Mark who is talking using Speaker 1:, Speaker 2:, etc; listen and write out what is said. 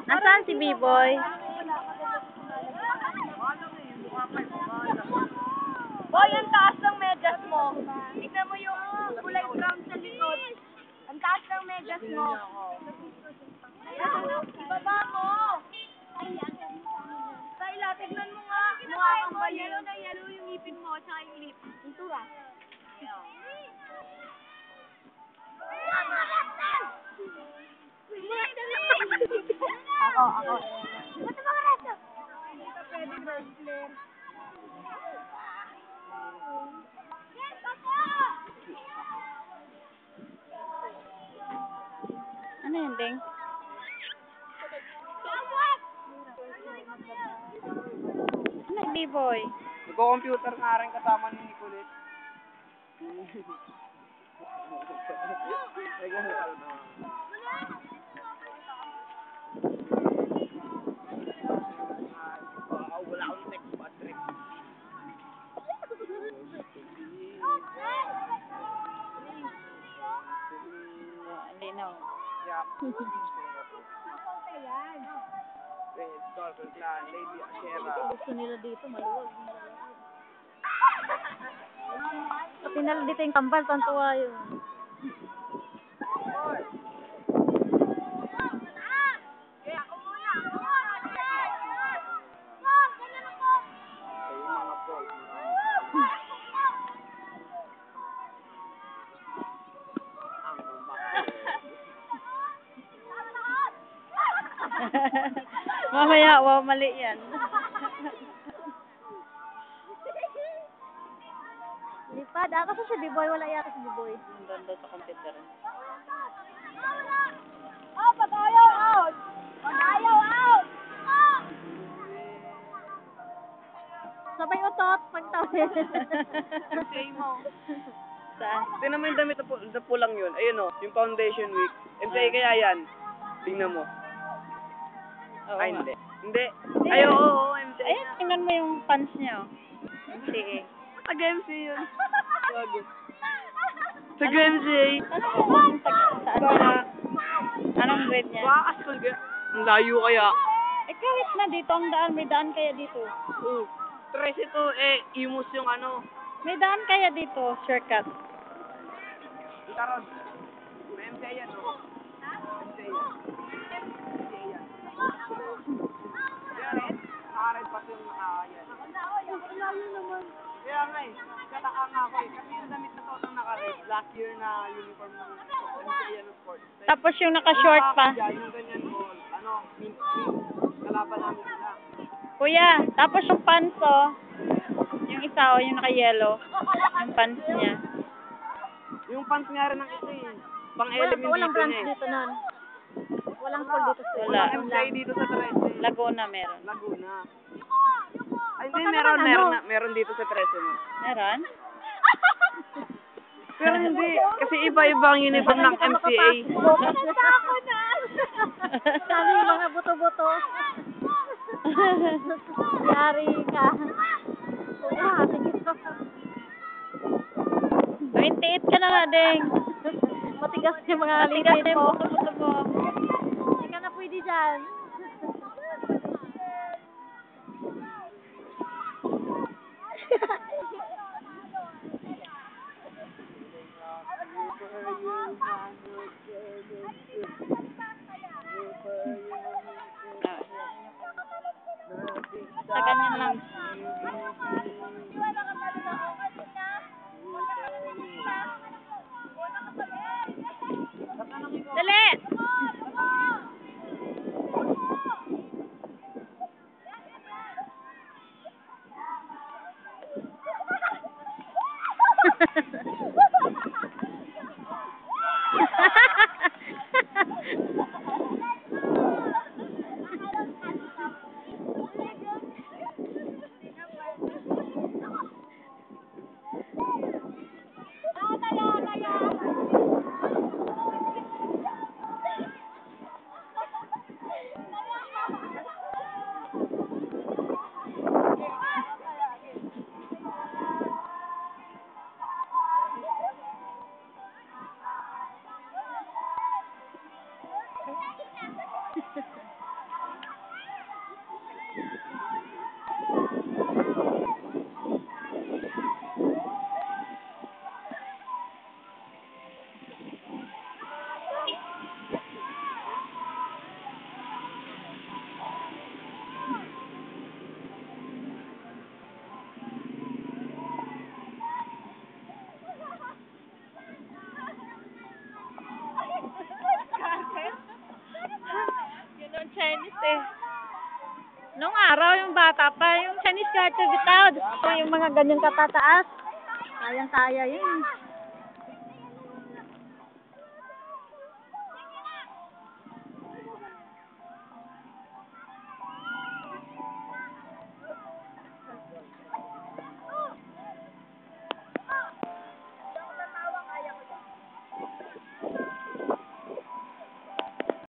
Speaker 1: Nasaan si B-Boy?
Speaker 2: Boy, ang taas ng medyas mo. Tignan mo yung kulay brown sa likod. Ang taas ng medyas mo. Ibaba mo. Kayla, tignan mo nga. Mukha kang ba yellow na yellow yung ngipin mo, tsaka yung lip. Pintura. Ako. Ba't mga resto? Hindi ka pwede wrestler. Yes, ako!
Speaker 1: Ano yun, Ding? Ano, B-Boy?
Speaker 3: Nagko-computer nga rin kasama ni Nicolette. Wala akong text Patrick.
Speaker 1: Linaw.
Speaker 3: Yeah. Red, Dolphin Clan, Lady Ashera.
Speaker 1: Gusto nila dito, maluwag. Pati nila dito yung kambal, pantuwa yun. Mamaya, wow, mali yan.
Speaker 2: Lipad, ako sa B-Boy, wala yata si B-Boy.
Speaker 1: Nandun daw sa computer.
Speaker 2: Oh, pag-ayaw out! Pag-ayaw out! Sabay utot, pagtawin.
Speaker 3: MCA mo.
Speaker 1: Saan?
Speaker 3: Tingnan mo yung damit na pulang yun. Ayun o, yung foundation week. MCA kaya yan. Tingnan mo.
Speaker 1: Oo
Speaker 3: Ay,
Speaker 1: nga.
Speaker 3: hindi. Hindi. Ay, oo, MCA.
Speaker 1: Ayun, tingnan mo yung pants niya. MCA.
Speaker 3: Taga-MCA yun. Gago. Taga-MCA.
Speaker 1: Anong grade niya?
Speaker 3: Baka school ka. Ang layo kaya.
Speaker 1: Eh, kahit na dito ang daan, may daan kaya dito.
Speaker 3: Oo. 13 ito, imus yung ano.
Speaker 1: May daan kaya dito, shortcut.
Speaker 3: Itaron. May MCA yan, no? MCA yan. MCA yan. Kaya rin, nakared pa yung nakakayan. Kaya nga kataka nga ako kasi yung damit na to ang naka-red, last year na uniform ng MCA ng sports.
Speaker 1: Tapos yung naka-short pa.
Speaker 3: Yung ganyan ball, mint, kalaban namin sila.
Speaker 1: Kuya, tapos yung pants, oh. Yung isa, oh, yung naka-yellow. Yung pants niya.
Speaker 3: Yung pants nga rin ng isa pang-element
Speaker 2: Walang
Speaker 3: dito
Speaker 2: branch
Speaker 3: niya
Speaker 2: dito nun. Walang school dito.
Speaker 1: Wala.
Speaker 3: Walang MCA dito sa 13.
Speaker 1: Laguna meron.
Speaker 3: Laguna. Ay, hindi,
Speaker 2: Baka naman
Speaker 3: meron dito sa 13 mo.
Speaker 1: Meron?
Speaker 3: Pero hindi, kasi iba-iba ang uniform ng MCA.
Speaker 2: Nasa ako na! Sabi yung mga buto-buto. Yari ka. Kuya, sige ka.
Speaker 1: 28 ka na nga, Deng.
Speaker 2: Matigas yung mga
Speaker 1: Matigas
Speaker 2: lipid
Speaker 1: na
Speaker 2: mo.
Speaker 1: yung buto-buto mo.
Speaker 2: Hindi ka na pwede dyan.
Speaker 1: Sa ganyan lang. Dali! Chinese eh. Nung araw, yung bata pa, yung Chinese garter bitaw. Yung mga ganyan katataas. Kayang-kaya yun.